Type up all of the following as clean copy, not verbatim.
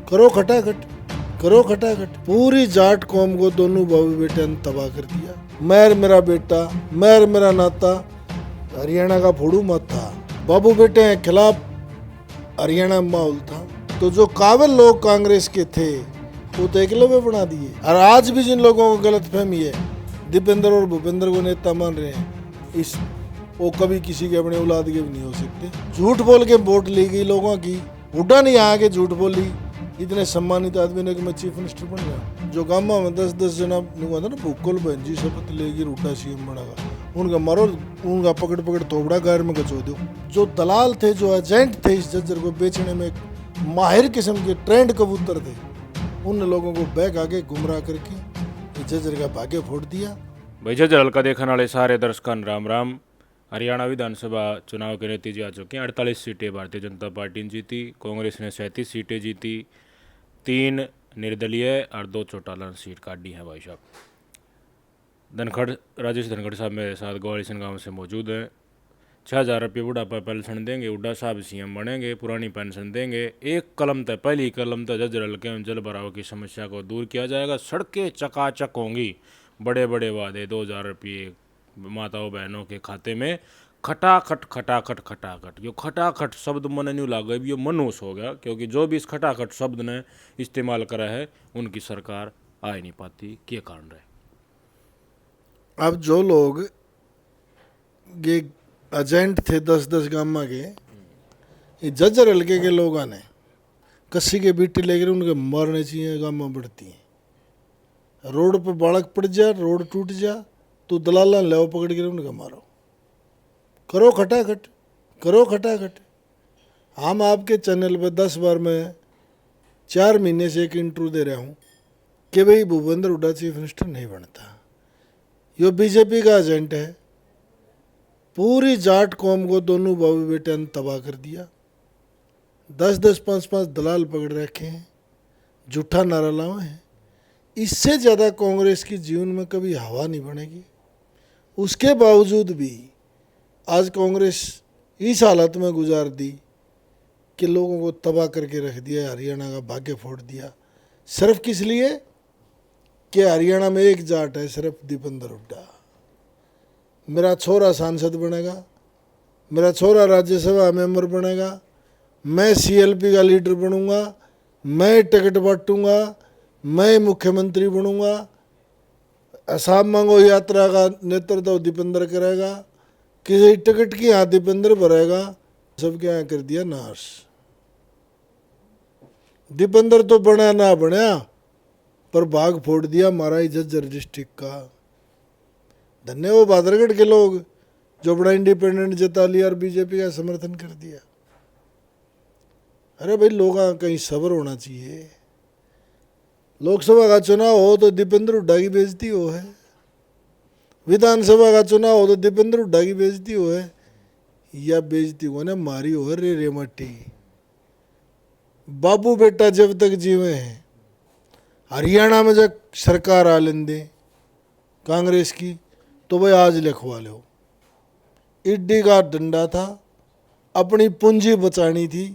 करो खटाखट, करो खटाखट। पूरी जाट कौम को दोनों बाबू बेटे ने तबाह कर दिया। मैं मेरा बेटा, मैं मेरा नाता, हरियाणा का फोड़ू मत था। बाबू बेटे के खिलाफ हरियाणा में माहौल था। तो जो काबिल लोग कांग्रेस के थे वो तो एकलव्य बना दिए। और आज भी जिन लोगों को गलत फहमी है, दीपेंद्र और भूपेंद्र को नेता मान रहे हैं, इस वो कभी किसी के अपने औलाद के भी नहीं हो सकते। झूठ बोल के वोट ली गई लोगों की। हुड्डा नहीं आके झूठ बोली इतने सम्मानित आदमी ने कि मैं चीफ मिनिस्टर बन गया। जो गामा में 10-10 जना था ना भूकल बहन जी शपथ लेगी हुड्डा सीएम बनेगा, उनका मारो, उनका पकड़ पकड़ थोबड़ा गायर में गचो दो। जो दलाल थे, जो एजेंट थे इस जज्जर को बेचने में माहिर किस्म के ट्रेंड कबूतर थे, उन लोगों को बैग आगे गुमराह करके जज्जर का भाग्य फोड़ दिया। भाई जज्जर हल्का देखने वाले सारे दर्शकों राम राम। हरियाणा विधानसभा चुनाव के नतीजे आ चुके हैं। 48 सीटें भारतीय जनता पार्टी ने जीती, कांग्रेस ने 37 सीटें जीती, 3 निर्दलीय और 2 चौटाला सीट काटी है। भाई साहब धनखड़, राजेश धनखड़ साहब मेरे साथ ग्वालिसन गांव से मौजूद हैं। 6,000 रुपये बुढ़ापा पेंशन देंगे, हुड्डा साहब सीएम बनेंगे, पुरानी पेंशन देंगे। एक कलम तक, पहली कलम तक जज्जर हल्के में जल भराव की समस्या को दूर किया जाएगा। सड़कें चकाचक होंगी, बड़े बड़े वादे, 2,000 रुपये माताओं बहनों के खाते में। खटाखट खटाखट खटाखट, जो खटाखट शब्द मन नहीं लागे भी ये मनुष्य हो गया, क्योंकि जो भी इस खटाखट शब्द ने इस्तेमाल करा है उनकी सरकार आ ही नहीं पाती। क्या कारण रहे? अब जो लोग ये एजेंट थे 10-10 गामा के, ये जज्जर हल्के के लोग आने कस्सी के बीटी लेकर उनके मारने चाहिए। गामा बढ़ती हैं, रोड पर बालक पड़ जा, रोड टूट जा, तो दलाला ले पकड़ के उनका मारो। करो खटाखट, करो खटाखट। हम आपके चैनल पर 10 बार मैं 4 महीने से एक इंटरव्यू दे रहा हूँ कि भाई भूपेंद्र हुड्डा चीफ मिनिस्टर नहीं बनता। यो बीजेपी का एजेंट है। पूरी जाट कौम को दोनों बाबू बेटे ने तबाह कर दिया। 10-10, 5-5 दलाल पकड़ रखे हैं, झूठा नारा लाए हैं। इससे ज़्यादा कांग्रेस की जीवन में कभी हवा नहीं बनेगी। उसके बावजूद भी आज कांग्रेस इस हालत में गुजार दी कि लोगों को तबाह करके रख दिया, हरियाणा का भाग्य फोड़ दिया। सिर्फ किस लिए कि हरियाणा में एक जाट है, सिर्फ दीपेंद्र हुड्डा। मेरा छोरा सांसद बनेगा, मेरा छोरा राज्यसभा मेंबर बनेगा, मैं सीएलपी का लीडर बनूंगा, मैं टिकट बांटूंगा, मैं मुख्यमंत्री बनूंगा, असम मांगो यात्रा का नेतृत्व दीपेंद्र करेगा, किसी टिकट की यहाँ दीपेंद्र भरेगा। सबके यहाँ कर दिया नाश। दीपेंद्र तो बना ना बना, पर भाग फोड़ दिया हमारा ही जज्जर डिस्ट्रिक्ट का। धन्य वो बादरगढ़ के लोग जो बड़ा इंडिपेंडेंट जता लिया और बीजेपी का समर्थन कर दिया। अरे भाई लोग कहीं सब्र होना चाहिए। लोकसभा का चुनाव हो तो दीपेंद्र हुड्डा की बेइज्जती हो है, विधानसभा का चुनाव हो तो दीपेंद्र हुड्डा की बेइज्जती हो है, या बेइज्जती हो ना मारी हो है रे मट्टी। बाबू बेटा जब तक जीवे हैं, हरियाणा में जब सरकार आ लेंदे कांग्रेस की, तो भाई आज लिखवा लो। ईडी का डंडा था, अपनी पूंजी बचानी थी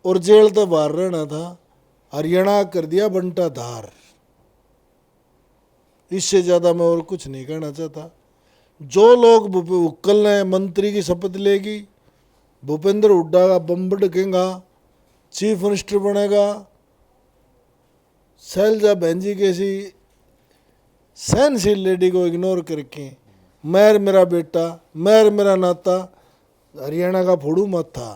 और जेल तो बाहर रहना था। हरियाणा कर दिया बंटा धार। इससे ज़्यादा मैं और कुछ नहीं कहना चाहता। जो लोग कल ने मंत्री की शपथ लेगी, भूपेंद्र हुड्डा का बम ढकेगा, चीफ मिनिस्टर बनेगा, शैलजा बहन जी कैसी सहनशील लेडी को इग्नोर करके मैं मेरा बेटा, मैं मेरा नाता, हरियाणा का फोड़ू मत था,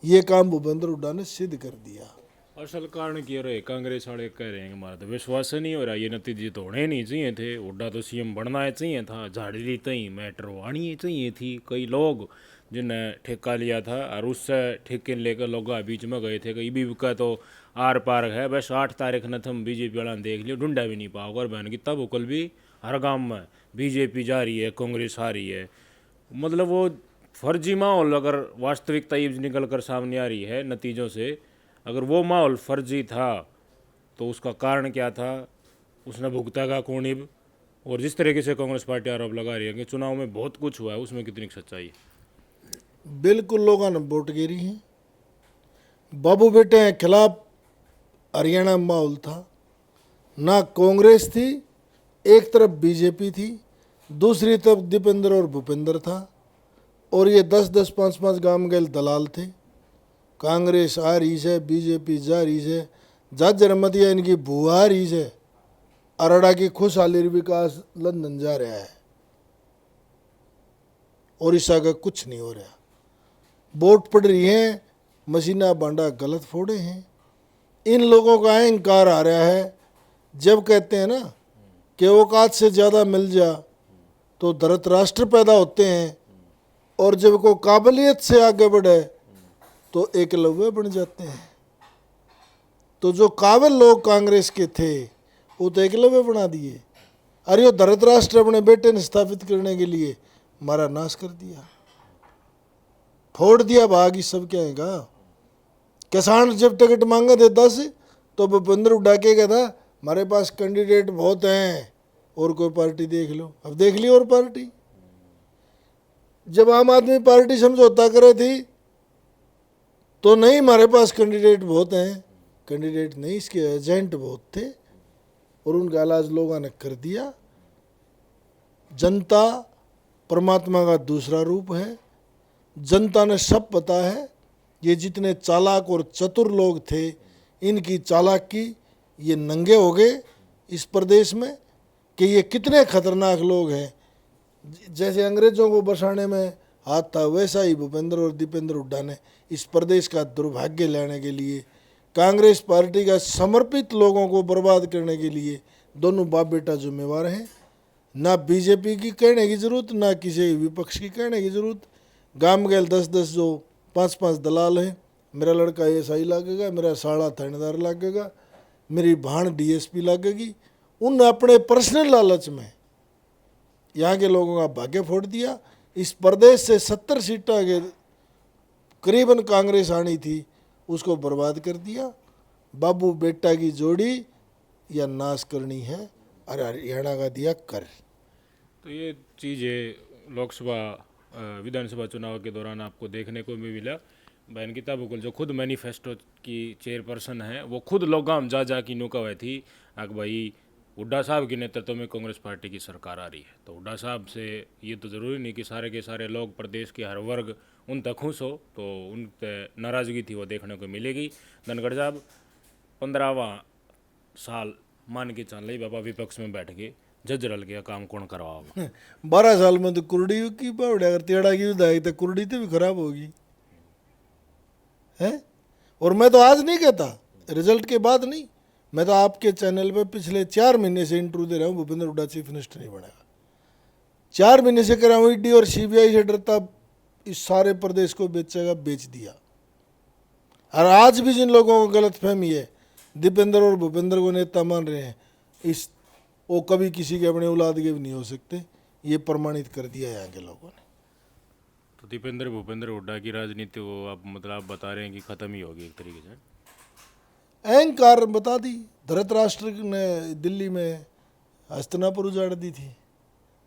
ये काम भूपेंद्र हुड्डा ने सिद्ध कर दिया। असल कारण क्या रहे? कांग्रेस वाले कह रहे हैं हमारा तो विश्वास नहीं हो रहा, ये नतीजे तो होने नहीं चाहिए थे, हुड्डा तो सीएम बनना ही चाहिए था, झाड़ी तई मेट्रो आनी ही चाहिए थी। कई लोग जिन्हें ठेका लिया था और उससे ठेके लेकर लोग बीच में गए थे, कहीं भी का तो आर पार है। बस 8 तारीख न तुम बीजेपी वाला देख लियो, ढूंढा भी नहीं पाओगे। और बहन की तब कल भी हर गाँव में बीजेपी जा रही है, कांग्रेस आ रही है। मतलब वो फर्जी माहौल अगर वास्तविकता ये निकल कर सामने आ रही है नतीजों से, अगर वो माहौल फर्जी था तो उसका कारण क्या था, उसने भुगता कौन इब? और जिस तरीके से कांग्रेस पार्टी आरोप लगा रही है कि चुनाव में बहुत कुछ हुआ है, उसमें कितनी सच्चाई है? बिल्कुल लोगों ने वोट गिरी है। बाबू बेटे के खिलाफ हरियाणा में माहौल था, ना कांग्रेस थी, एक तरफ बीजेपी थी, दूसरी तरफ दीपेंद्र और भूपेंद्र था, और ये 10-10, 5-5 गांव गए दलाल थे। कांग्रेस आ रही है, बीजेपी जा रही है, जाजर मतिया इनकी बुआ आ रही है, अरड़ा की खुशहाली विकास लंदन जा रहा है, ओडिशा का कुछ नहीं हो रहा। वोट पड़ रही है, मशीना बांडा गलत फोड़े हैं। इन लोगों का अहंकार आ रहा है। जब कहते हैं ना कि औकात से ज़्यादा मिल जा तो धृतराष्ट्र पैदा होते हैं, और जब को काबिलियत से आगे बढ़े तो एकलव्य बन जाते हैं। तो जो काबिल लोग कांग्रेस के थे वो तो एकलव्य बना दिए। अरे वो धृतराष्ट्र अपने बेटे ने स्थापित करने के लिए मारा नाश कर दिया, फोड़ दिया भाग। ही सब क्या है? किसान जब टिकट मांगा थे 10 तो भूपेंद्र उड़ा के कहता हमारे पास कैंडिडेट बहुत हैं, और कोई पार्टी देख लो। अब देख ली और पार्टी। जब आम आदमी पार्टी समझौता करे थी तो नहीं, हमारे पास कैंडिडेट बहुत हैं। कैंडिडेट नहीं, इसके एजेंट बहुत थे, और उनका इलाज लोगों ने कर दिया। जनता परमात्मा का दूसरा रूप है। जनता ने सब पता है। ये जितने चालाक और चतुर लोग थे, इनकी चालाकी ये नंगे हो गए इस प्रदेश में कि ये कितने खतरनाक लोग हैं। जैसे अंग्रेजों को बसाने में हाथ था, वैसा ही भूपेंद्र और दीपेंद्र हुड्डा ने इस प्रदेश का दुर्भाग्य लाने के लिए, कांग्रेस पार्टी का समर्पित लोगों को बर्बाद करने के लिए दोनों बाप बेटा जिम्मेवार हैं। ना बीजेपी की कहने की जरूरत, ना किसी विपक्ष की कहने की जरूरत। गांव गैल 10-10 जो 5-5 दलाल हैं, मेरा लड़का एएसआई लगेगा, मेरा साला थानेदार लगेगा, मेरी भाण डीएसपी लगेगी। उन अपने पर्सनल लालच में यहाँ के लोगों का भाग्य फोड़ दिया। इस प्रदेश से 70 सीटें के करीबन कांग्रेस आनी थी, उसको बर्बाद कर दिया। बाबू बेटा की जोड़ी या नाश करनी है, और हरियाणा का दिया कर। तो ये चीज़ें लोकसभा विधानसभा चुनाव के दौरान आपको देखने को भी मिला। बहन गीता बघेल जो खुद मैनिफेस्टो की चेयरपर्सन है, वो खुद लोगाम जा जा की नुका हुई थी कि भाई हुड्डा साहब के नेतृत्व में कांग्रेस पार्टी की सरकार आ रही है। तो हुड्डा साहब से ये तो ज़रूरी नहीं कि सारे के सारे लोग, प्रदेश के हर वर्ग उन तक खुश हो, तो उन पर नाराज़गी थी वो देखने को मिलेगी। धनखड़ साहब 15वां साल मान के चल रही बाबा विपक्ष में बैठ के जजरल के काम कौन करवाओगे? 12 साल में तो कुर्डी की बावड़े, अगर तेड़ा की विधायक तो कुर्डी तो भी खराब होगी है। और मैं तो आज नहीं कहता, रिजल्ट के बाद नहीं, मैं तो आपके चैनल पे पिछले 4 महीने से इंटरव्यू दे रहा हूँ, भूपेंद्र हुड्डा चीफ मिनिस्टर नहीं बनेगा। 4 महीने से कर रहा हूँ। ईडी और सीबीआई से डरता इस सारे प्रदेश को बेचेगा, बेच दिया। और आज भी जिन लोगों को गलत फहमी है, दीपेंद्र और भूपेंद्र को नेता मान रहे हैं, इस वो कभी किसी के अपने औलाद के भी नहीं हो सकते। ये प्रमाणित कर दिया यहाँ के लोगों ने। तो दीपेंद्र भूपेंद्र हुड्डा की राजनीति वो आप मतलब आप बता रहे हैं कि ख़त्म ही होगी एक तरीके से? अहंकार बता दी। धृतराष्ट्र ने दिल्ली में हस्तिनापुर उजाड़ दी थी,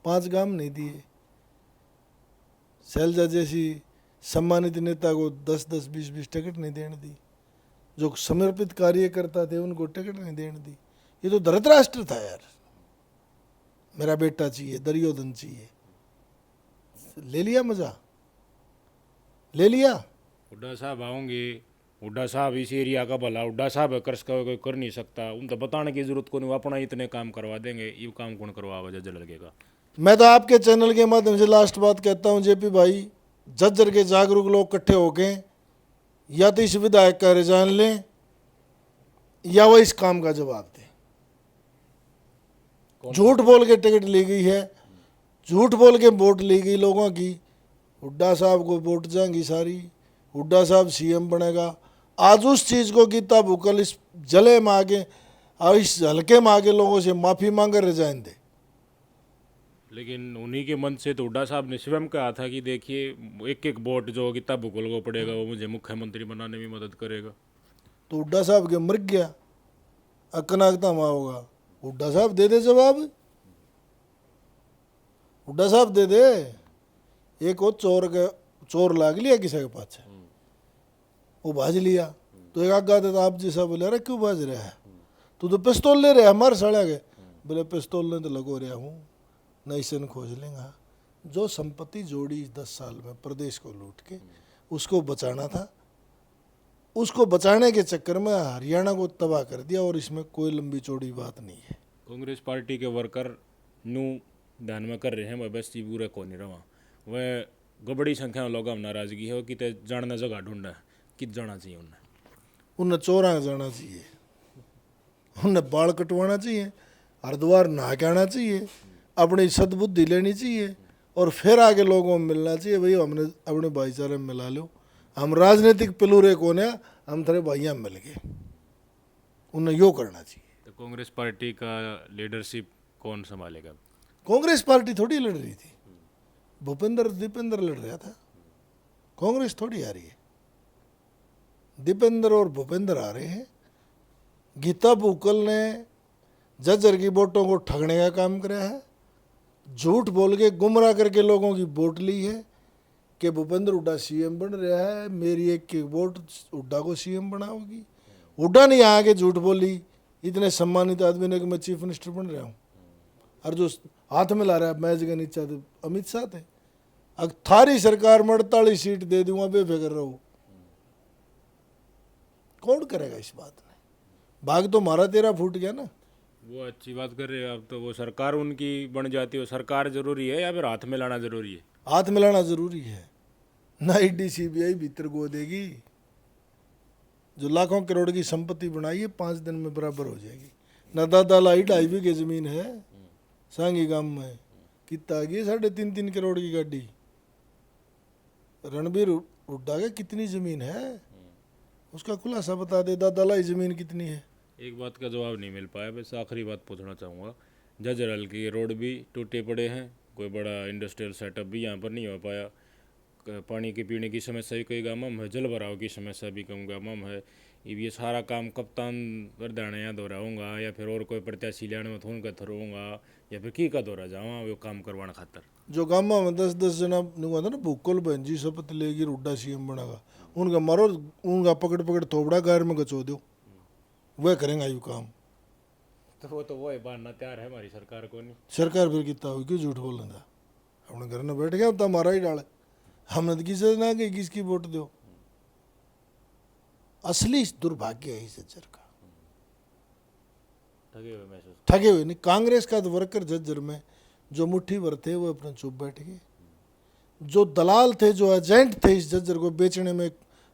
5 गांव नहीं दिए। शैलजा जैसी सम्मानित नेता को 10-10, 20-20 टिकट नहीं देने दी। जो समर्पित कार्यकर्ता थे उनको टिकट नहीं देने दी। ये तो धृतराष्ट्र था यार। मेरा बेटा चाहिए, दुर्योधन चाहिए, ले लिया मजा, ले लिया। हुड्डा साहब आऊँगे, हुड्डा साहब इस एरिया का भला, हुड्डा साहब कर्ज का कोई कर नहीं सकता, उन तो बताने की जरूरत को नहीं, वो अपना इतने काम करवा देंगे। ये काम कौन करवावा जज्जर लगेगा? मैं तो आपके चैनल के माध्यम से लास्ट बात कहता हूँ, जेपी भाई, जज्जर के जागरूक लोग इकट्ठे होके या तो इस विधायक का रिजाइन लें या वो इस काम का जवाब दें। झूठ बोल के टिकट ली गई है, झूठ बोल के वोट ली गई लोगों की। हुड्डा साहब को वोट जाएंगी सारी, हुड्डा साहब सीएम बनेगा। आज उस चीज़ को गीता बघेल इस जले में आगे और इस हल्के में आगे लोगों से माफ़ी मांगे रिजाइन दे। लेकिन उन्हीं के मन से तो हुड्डा साहब ने स्वयं कहा था कि देखिए एक एक वोट जो गीता बघेल को पड़ेगा वो मुझे मुख्यमंत्री बनाने में मदद करेगा। तो हुड्डा साहब के मर गया, अकनाकता वहाँ होगा। हुड्डा साहब दे दे जवाब, हुड्डा साहब दे दे। एक वो चोर लाग लिया किसी के पास, वो भाज लिया, तो एक आगा था, तो आप जैसा बोले अरे क्यों बाज रहा है, तू तो पिस्तौल ले रहा है हमारे सड़ा के। बोले पिस्तौल ने तो लगो रहा हूँ, नईसन खोज लेंगे। जो संपत्ति जोड़ी 10 साल में प्रदेश को लूट के, उसको बचाना था, उसको बचाने के चक्कर में हरियाणा को तबाह कर दिया। और इसमें कोई लंबी चौड़ी बात नहीं है। कांग्रेस पार्टी के वर्कर नू ध्यान में कर रहे हैं, वह बस जी पूरा को नहीं रहा, वह गबड़ी संख्या में लोगों में नाराजगी है, वो कितने जानना जगह ढूंढा है, कित जाना चाहिए उन्हें। उन्हें चौरा जाना चाहिए, उन्हें बाल कटवाना चाहिए, हरिद्वार नहा के आना चाहिए, अपनी सद्बुद्धि लेनी चाहिए और फिर आगे लोगों में मिलना चाहिए। भाई हमने अपने भाईचारे में मिला लो, हम राजनीतिक पिलूरे कौन है, हम तेरे भाइया मिल गए, उन्हें यो करना चाहिए। तो कांग्रेस पार्टी का लीडरशिप कौन संभालेगा? कांग्रेस पार्टी थोड़ी लड़ रही थी, भूपेंद्र दीपेंद्र लड़ रहा था, कांग्रेस थोड़ी आ रही है। दीपेंद्र और भूपेंद्र आ रहे हैं। गीता बुकल ने जज्जर की वोटों को ठगने का काम कराया है, झूठ बोल के गुमराह करके लोगों की वोट ली है कि भूपेंद्र हुड्डा सीएम बन रहा है, मेरी एक की वोट हुड्डा को सीएम बनाओगी। हुड्डा नहीं आके झूठ बोली इतने सम्मानित आदमी ने कि मैं चीफ मिनिस्टर बन रहा हूँ, और जो हाथ में ला रहा है मैच का नीचा तो अमित शाह थे। अब थारी सरकार में 48 सीट दे दूंगा, बेफिक्र रहो। कौन करेगा इस बात में? भाग तो मारा तेरा फूट गया ना। वो अच्छी बात कर रहे हैं आप, तो वो सरकार उनकी बन जाती है, सरकार जरूरी है या फिर हाथ में लाना जरूरी है? हाथ मिलाना जरूरी है, ना ईडी सीबीआई भीतर गो देगी। जो लाखों करोड़ की संपत्ति बनाई है 5 दिन में बराबर हो जाएगी। ना दादा लाई 2.5 बीघे जमीन है सांगी गांव में, कितना आ गई 3.5 करोड़ की गाड़ी। रणबीर हुड्डा के कितनी जमीन है उसका खुलासा बता दे, दादा लाई जमीन कितनी है। एक बात का जवाब नहीं मिल पाया, बस आखिरी बात पूछना चाहूँगा। जजरल के रोड भी टूटे पड़े हैं, कोई बड़ा इंडस्ट्रियल सेटअप भी यहाँ पर नहीं हो पाया, पानी के पीने की समस्या भी कई गाँवों में है, जल भराव की समस्या भी कम गाँवों में है। अब ये सारा काम कप्तान वर्धाना यहाँ दोहराऊँगा या फिर और कोई प्रत्याशी लेने में थोन का थरूँगा या फिर की का दौरा जाऊँगा वो काम करवाना खातर। जो गाँव में 10-10 जना हुआ था ना, भूकल बहन जी शपथ लेगी हुड्डा सीएम बनागा, उनका मारो, उनका पकड़ पकड़ थोबड़ा गायर में गचो दो, वह करेंगे यू काम। तो वो बांधना तैयार है हमारी सरकार को नहीं। सरकार फिर कितना हुई, क्यों झूठ बोल रहा? अपने घर में बैठ गया तो हमारा ही डाले, हमने तो किसी ना कि किसकी वोट दो। असली दुर्भाग्य है इस जज्जर का, ठगे हुए महसूस। ठगे हुए नहीं। कांग्रेस का वर्कर जज्जर में जो मुट्ठी भर थे वो अपने चुप बैठ गए। जो दलाल थे, जो एजेंट थे इस जज्जर को बेचने में,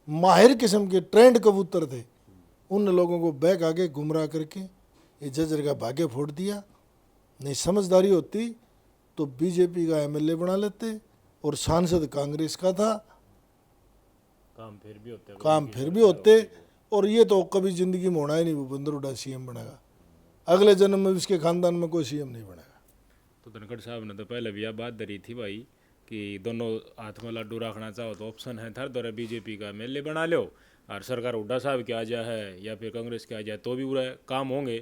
माहिर किस्म के ट्रेंड कबूतर थे, उन लोगों को बैक आगे गुमराह करके ये जज्जर का भाग्य फोड़ दिया। नहीं समझदारी होती तो बीजेपी का एमएलए बना लेते और सांसद कांग्रेस का था, काम फिर भी होते, काम फिर भी होते। और ये तो कभी जिंदगी में होना ही नहीं, भूपेंद्र हुड्डा सीएम बनेगा, अगले जन्म में इसके खानदान में कोई सीएम नहीं बनेगा। तो धनखड़ साहब ने तो पहले भी यह बात धरी थी भाई कि दोनों हाथ में लड्डू रखना चाहो तो ऑप्शन है थर दौरे बीजेपी का एमएलए बना लो, और सरकार हुड्डा साहब की आ जाए है या फिर कांग्रेस की आ जाए तो भी पूरा काम होंगे,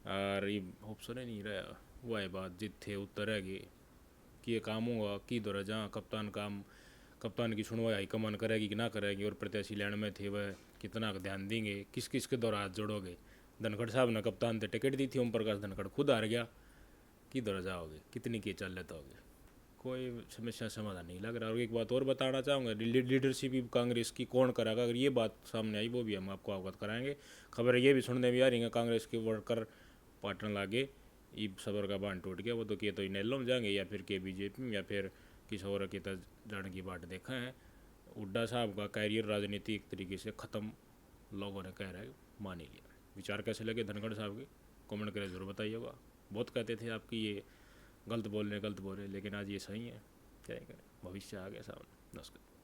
और ये ऑप्शन ही नहीं रहा। हुआ है बात जितने उत्तर है कि ये काम होगा कि दौरा जहाँ कप्तान की सुनवाई हाईकमान करेगी कि ना करेगी, और प्रत्याशी लैंड में थे वह कितना ध्यान देंगे, किस किस के दौरा हाथ जोड़ोगे। धनखड़ साहब ने कप्तान से टिकट दी थी, ओम प्रकाश धनखड़ खुद हार गया, कि दौरा जाओगे, कितनी की चल लेता होगे, कोई समस्या समाधान नहीं लग रहा। और एक बात और बताना चाहूँगा, लीडरशिप कांग्रेस की कौन कराएगा, अगर ये बात सामने आई वो भी हम आपको अवगत कराएंगे। खबर ये भी सुनने में आ रही है कांग्रेस के वर्कर पाटन लागे ई सबर का बांध टूट गया, वो तो किए तो इनेलो में जाएंगे या फिर के बीजेपी में या फिर किसी और के तक जाने की बात देखा है। हुड्डा साहब का कैरियर राजनीति एक तरीके से ख़त्म लोगों ने कह रहा है, मान ही लिया। विचार कैसे लगे धनखड़ साहब के कमेंट करें ज़रूर बताइएगा। बहुत कहते थे आपकी ये गलत बोल रहे, लेकिन आज ये सही है, क्या करें, भविष्य आ गया सामने। नमस्कार।